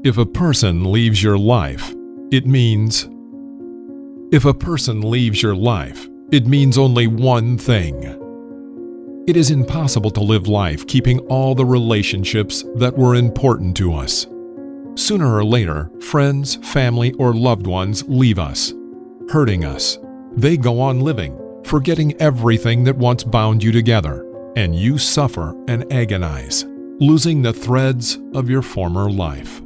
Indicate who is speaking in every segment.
Speaker 1: If a person leaves your life, it means... If a person leaves your life, it means only one thing. It is impossible to live life keeping all the relationships that were important to us. Sooner or later, friends, family, or loved ones leave us, hurting us. They go on living, forgetting everything that once bound you together, and you suffer and agonize, losing the threads of your former life.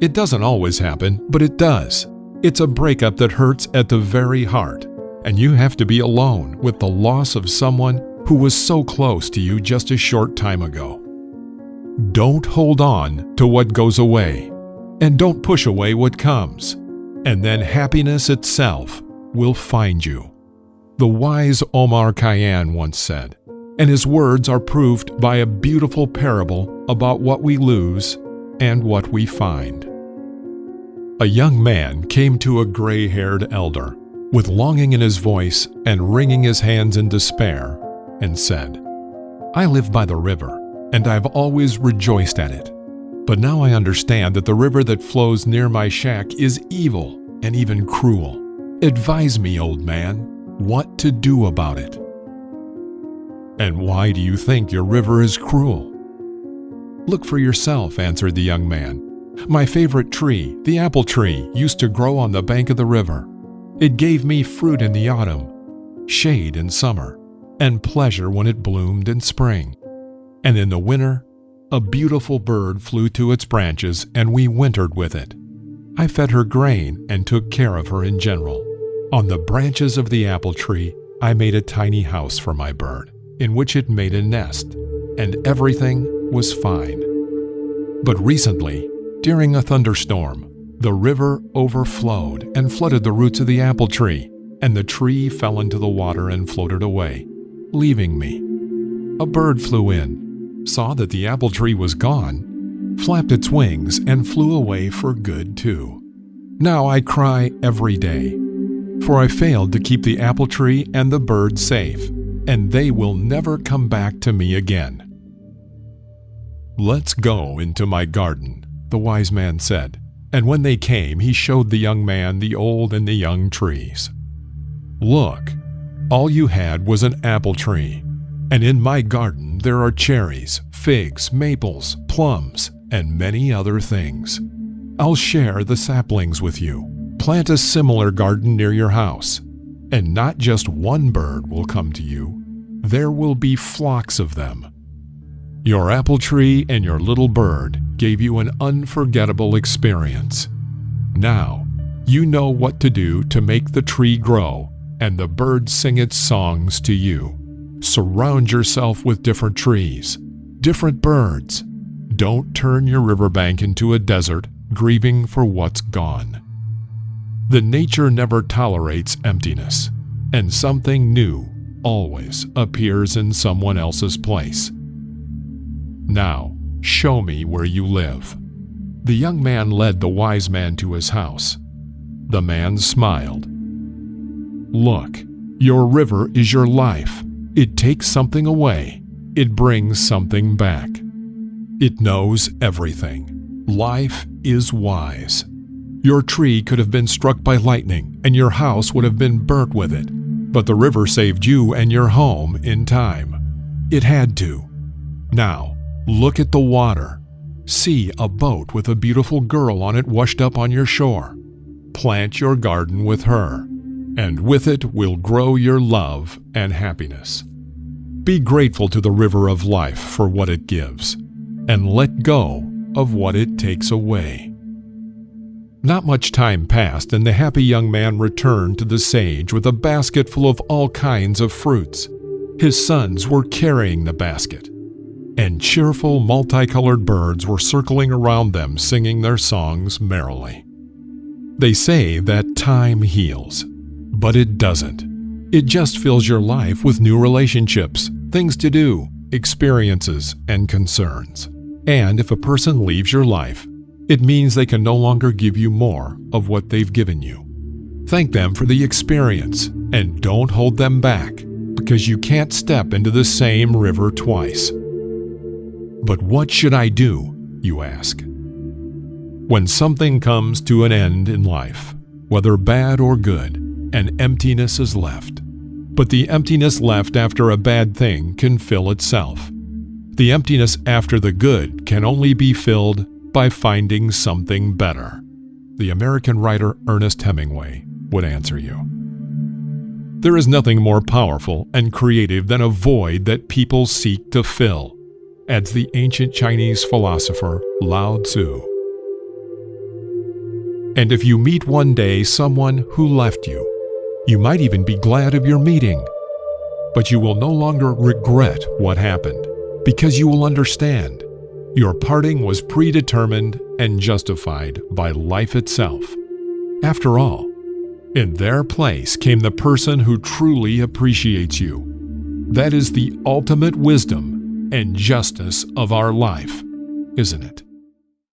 Speaker 1: It doesn't always happen, but it does. It's a breakup that hurts at the very heart, and you have to be alone with the loss of someone who was so close to you just a short time ago. Don't hold on to what goes away, and don't push away what comes, and then happiness itself will find you. The wise Omar Khayyam once said, and his words are proved by a beautiful parable about what we lose and what we find. A young man came to a gray-haired elder with longing in his voice and wringing his hands in despair, and said, "I live by the river, and I've always rejoiced at it. But now I understand that the river that flows near my shack is evil and even cruel. Advise me, old man, what to do about it." "And why do you think your river is cruel?" "Look for yourself," answered the young man. "My favorite tree, the apple tree, used to grow on the bank of the river. It gave me fruit in the autumn, shade in summer, and pleasure when it bloomed in spring. And in the winter, a beautiful bird flew to its branches and we wintered with it. I fed her grain and took care of her in general. On the branches of the apple tree, I made a tiny house for my bird, in which it made a nest, and everything was fine. But recently, during a thunderstorm, the river overflowed and flooded the roots of the apple tree, and the tree fell into the water and floated away, leaving me. A bird flew in, saw that the apple tree was gone, flapped its wings, and flew away for good too. Now I cry every day, for I failed to keep the apple tree and the bird safe, and they will never come back to me again." "Let's go into my garden," the wise man said, and when they came, he showed the young man the old and the young trees. "Look, all you had was an apple tree, and in my garden there are cherries, figs, maples, plums, and many other things. I'll share the saplings with you. Plant a similar garden near your house, and not just one bird will come to you. There will be flocks of them. Your apple tree and your little bird gave you an unforgettable experience. Now, you know what to do to make the tree grow and the bird sing its songs to you. Surround yourself with different trees, different birds. Don't turn your riverbank into a desert, grieving for what's gone. The nature never tolerates emptiness, and something new always appears in someone else's place. Now, show me where you live." The young man led the wise man to his house. The man smiled. "Look, your river is your life. It takes something away. It brings something back. It knows everything. Life is wise. Your tree could have been struck by lightning, and your house would have been burnt with it, but the river saved you and your home in time. It had to. Now, look at the water. See a boat with a beautiful girl on it washed up on your shore. Plant your garden with her, and with it will grow your love and happiness. Be grateful to the river of life for what it gives, and let go of what it takes away." Not much time passed, and the happy young man returned to the sage with a basket full of all kinds of fruits. His sons were carrying the basket, and cheerful multicolored birds were circling around them singing their songs merrily. They say that time heals, but it doesn't. It just fills your life with new relationships, things to do, experiences, and concerns. And if a person leaves your life, it means they can no longer give you more of what they've given you. Thank them for the experience, and don't hold them back, because you can't step into the same river twice. But what should I do, you ask? When something comes to an end in life, whether bad or good, an emptiness is left. But the emptiness left after a bad thing can fill itself. The emptiness after the good can only be filled by finding something better. The American writer Ernest Hemingway would answer you. There is nothing more powerful and creative than a void that people seek to fill, adds the ancient Chinese philosopher Lao Tzu. And if you meet one day someone who left you, you might even be glad of your meeting, but you will no longer regret what happened, because you will understand your parting was predetermined and justified by life itself. After all, in their place came the person who truly appreciates you. That is the ultimate wisdom and justice of our life, isn't it?